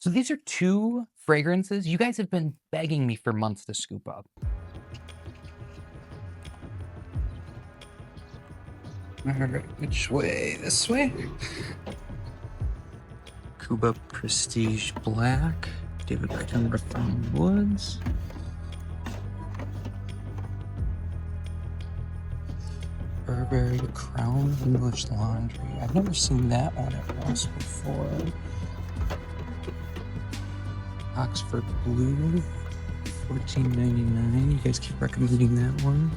So these are two fragrances you guys have been begging me for months to scoop up. All right, which way? This way? Cuba Prestige Black, David Beckham Refined Woods. Burberry Crown English Laundry. I've never seen that one at Ross before. Oxford Blue, $14.99. You guys keep recommending that one.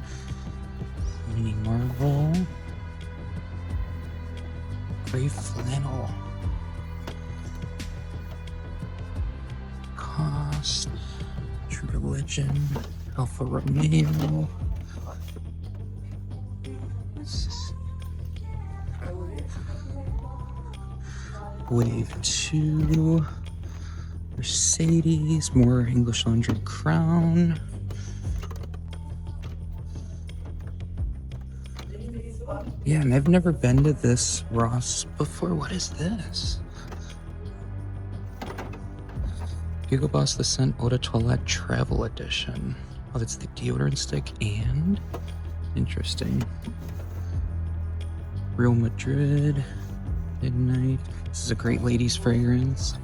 Mini Marble. Gray Flannel. Cost. True Religion. Alfa Romeo. Wave 2. Mercedes, more English Laundry Crown. Yeah, and I've never been to this Ross before. What is this? Hugo Boss The Scent Eau de Toilette Travel Edition. Oh, that's the deodorant stick and... Interesting. Real Madrid. Midnight. This is a great ladies fragrance.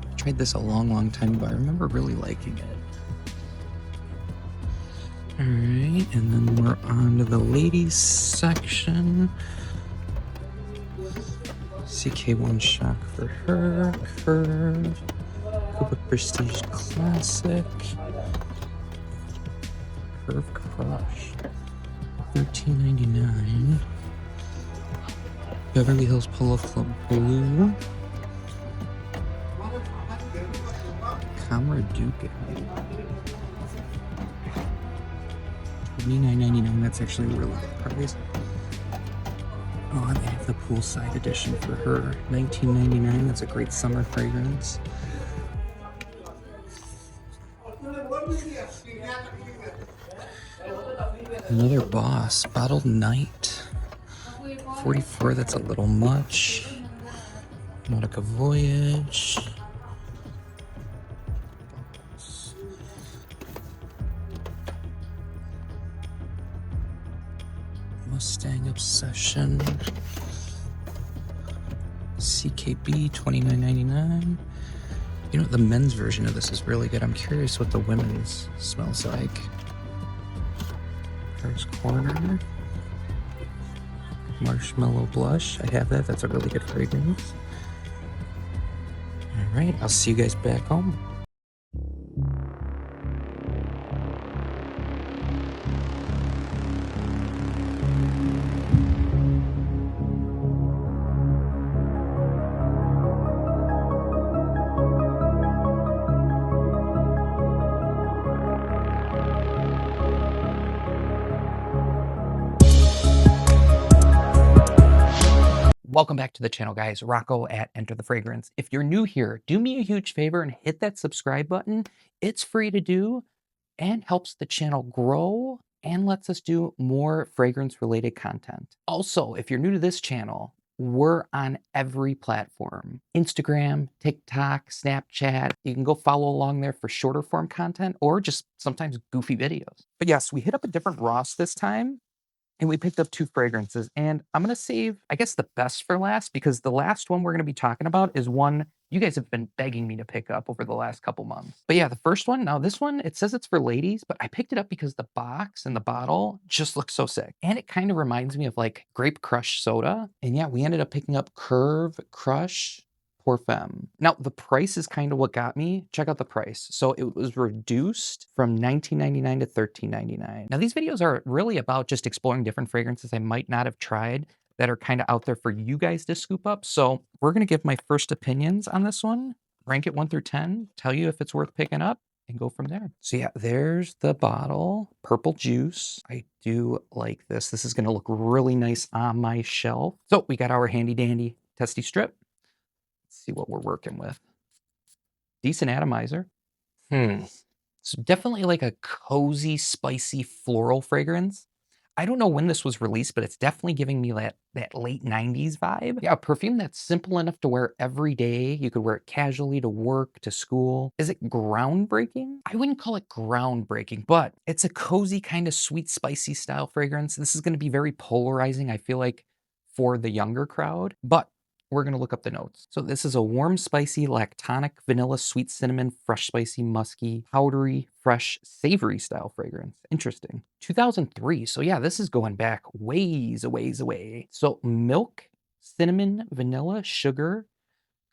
I tried this a long time ago. I remember really liking it. Alright, and then we're on to the ladies section. CK1 Shock for her. Curve. Cuba Prestige Classic. Curve Crush. $13.99. Beverly Hills Polo Club Blue. Camera Duke. $29.99. That's actually a really good price. Oh, and they have the poolside edition for her. $19.99. That's a great summer fragrance. Another Boss. Bottled Night. 44. That's a little much. Nautica Voyage. Mustang Obsession. CKB, $29.99. You know, the men's version of this is really good. I'm curious what the women's smells like. First Corner. Marshmallow Blush. I have that. That's a really good fragrance. All right, I'll see you guys back home. Welcome back to the channel, guys. Rocco at EnterTheFragrance. If you're new here, do me a huge favor and hit that subscribe button. It's free to do and helps the channel grow and lets us do more fragrance-related content. Also, if you're new to this channel, we're on every platform. Instagram, TikTok, Snapchat. You can go follow along there for shorter form content or just sometimes goofy videos. But yes, we hit up a different Ross this time. And we picked up two fragrances, and I'm gonna save, I guess, the best for last, because the last one we're gonna be talking about is one you guys have been begging me to pick up over the last couple months. But yeah, the first one, now this one, it says it's for ladies, but I picked it up because the box and the bottle just looks so sick. And it kind of reminds me of like Grape Crush soda. And yeah, we ended up picking up Curve Crush Pour Femme. Now, the price is kind of what got me. Check out the price. So it was reduced from $19.99 to $13.99. Now, these videos are really about just exploring different fragrances I might not have tried that are kind of out there for you guys to scoop up. So we're going to give my first opinions on this one, rank it 1 through 10, tell you if it's worth picking up, and go from there. So yeah, there's the bottle, purple juice. I do like this. This is going to look really nice on my shelf. So we got our handy dandy testy strip. Let's see what we're working with. Decent atomizer. So definitely like a cozy, spicy floral fragrance. I don't know when this was released, but it's definitely giving me that late 90s vibe. Yeah, a perfume that's simple enough to wear every day. You could wear it casually to work, to school. Is it groundbreaking? I wouldn't call it groundbreaking, but it's a cozy kind of sweet, spicy style fragrance. This is going to be very polarizing, I feel like, for the younger crowd, but we're going to look up the notes. So this is a warm, spicy, lactonic, vanilla, sweet cinnamon, fresh, spicy, musky, powdery, fresh, savory style fragrance. Interesting. 2003. So yeah, this is going back ways, a ways away. So milk, cinnamon, vanilla, sugar,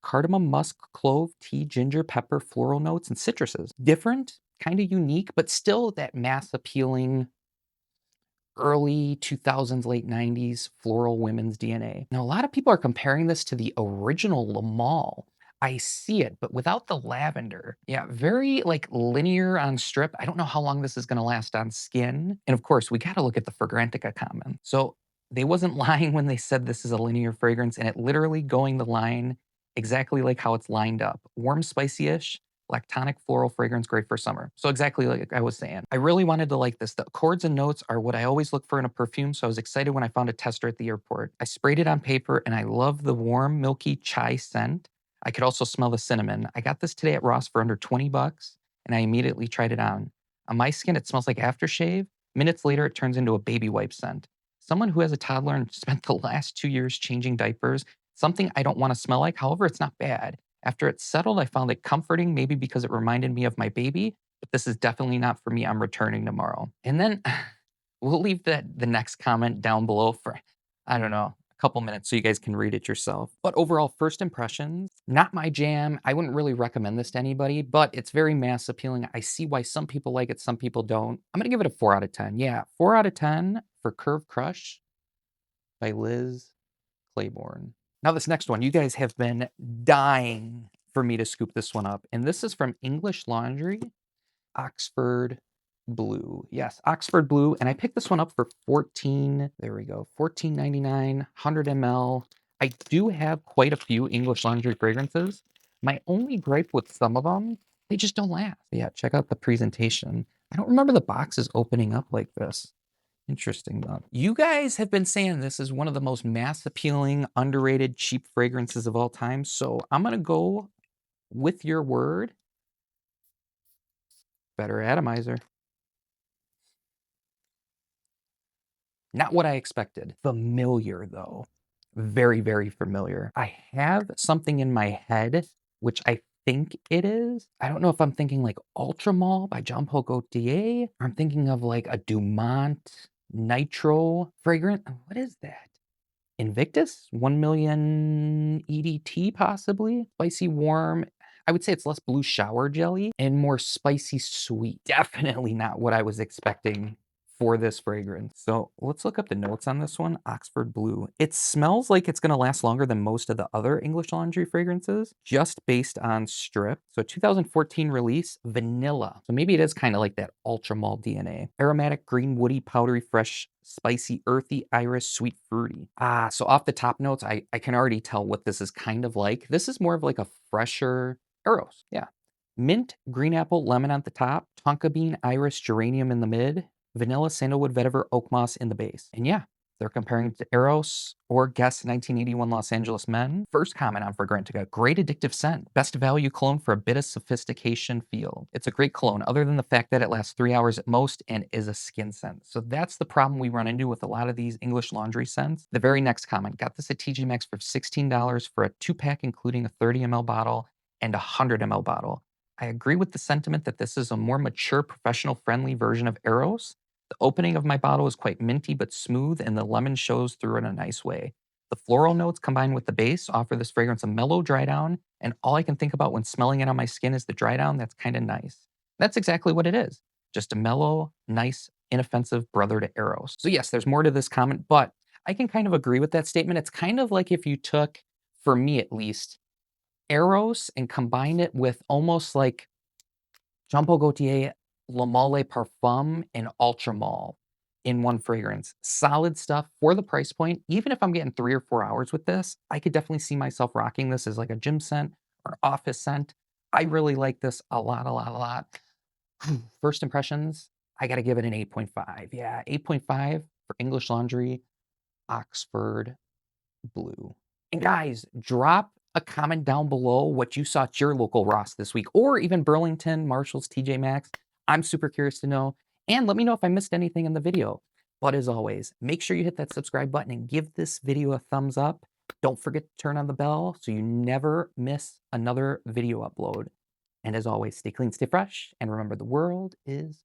cardamom, musk, clove, tea, ginger, pepper, floral notes, and citruses. Different, kind of unique, but still that mass appealing early 2000s, late 90s floral women's DNA. Now, a lot of people are comparing this to the original Le Male. I see it, but without the lavender. Yeah, very like linear on strip. I don't know how long this is going to last on skin. And of course, we got to look at the Fragrantica comment. So they wasn't lying when they said this is a linear fragrance, and it literally going the line exactly like how it's lined up. Warm, spicy-ish, lactonic floral fragrance, great for summer. So exactly like I was saying, I really wanted to like this. The accords and notes are what I always look for in a perfume, so I was excited when I found a tester at the airport. I sprayed it on paper, and I love the warm, milky chai scent. I could also smell the cinnamon. I got this today at Ross for under 20 bucks, and I immediately tried it on. On my skin, it smells like aftershave. Minutes later, it turns into a baby wipe scent. Someone who has a toddler and spent the last 2 years changing diapers, something I don't want to smell like. However, it's not bad. After it settled, I found it comforting, maybe because it reminded me of my baby, but this is definitely not for me. I'm returning tomorrow. And then we'll leave the next comment down below for, I don't know, a couple minutes so you guys can read it yourself. But overall, first impressions, not my jam. I wouldn't really recommend this to anybody, but it's very mass appealing. I see why some people like it, some people don't. I'm gonna give it a 4 out of 10. Yeah, 4 out of 10 for Curve Crush by Liz Claiborne. Now, this next one, you guys have been dying for me to scoop this one up. And this is from English Laundry, Oxford Blue. Yes, Oxford Blue. And I picked this one up for 14, there we go, 14.99, 100 ml. I do have quite a few English Laundry fragrances. My only gripe with some of them, they just don't last. Yeah, check out the presentation. I don't remember the boxes opening up like this. Interesting though. You guys have been saying this is one of the most mass appealing, underrated, cheap fragrances of all time. So I'm going to go with your word. Better atomizer. Not what I expected. Familiar though. Very, very familiar. I have something in my head, which I think it is. I don't know if I'm thinking like Ultramall by Jean Paul Gaultier. I'm thinking of like a Dumont Nitro fragrance. What is that? Invictus? 1 million EDT possibly? Spicy warm. I would say it's less blue shower jelly and more spicy sweet. Definitely not what I was expecting for this fragrance. So let's look up the notes on this one. Oxford Blue. It smells like it's going to last longer than most of the other English Laundry fragrances, just based on strip. So 2014 release, vanilla. So maybe it is kind of like that Ultramall DNA. Aromatic, green, woody, powdery, fresh, spicy, earthy, iris, sweet, fruity. So off the top notes, I can already tell what this is kind of like. This is more of like a fresher Eros. Yeah. Mint, green apple, lemon at the top, tonka bean, iris, geranium in the mid, vanilla, sandalwood, vetiver, oak moss in the base. And yeah, they're comparing it to Eros or Guess 1981 Los Angeles Men. First comment on Fragrantica, great addictive scent. Best value cologne for a bit of sophistication feel. It's a great cologne other than the fact that it lasts 3 hours at most and is a skin scent. So that's the problem we run into with a lot of these English Laundry scents. The very next comment, got this at TJ Maxx for $16 for a 2-pack including a 30 ml bottle and a 100 ml bottle. I agree with the sentiment that this is a more mature, professional-friendly version of Eros. The opening of my bottle is quite minty but smooth, and the lemon shows through in a nice way. The floral notes combined with the base offer this fragrance a mellow dry down, and all I can think about when smelling it on my skin is the dry down that's kind of nice. That's exactly what it is. Just a mellow, nice, inoffensive brother to Eros. So yes, there's more to this comment, but I can kind of agree with that statement. It's kind of like if you took, for me at least, Eros and combined it with almost like Jean Paul Gaultier Le Male Parfum and Ultramall in one fragrance. Solid stuff for the price point. Even if I'm getting 3 or 4 hours with this, I could definitely see myself rocking this as like a gym scent or office scent. I really like this a lot, a lot, a lot. First impressions, I got to give it an 8.5. Yeah, 8.5 For English Laundry, Oxford Blue. And guys, drop a comment down below what you saw at your local Ross this week, or even Burlington, Marshalls, TJ Maxx. I'm super curious to know. And let me know if I missed anything in the video. But as always, make sure you hit that subscribe button and give this video a thumbs up. Don't forget to turn on the bell so you never miss another video upload. And as always, stay clean, stay fresh, and remember the world is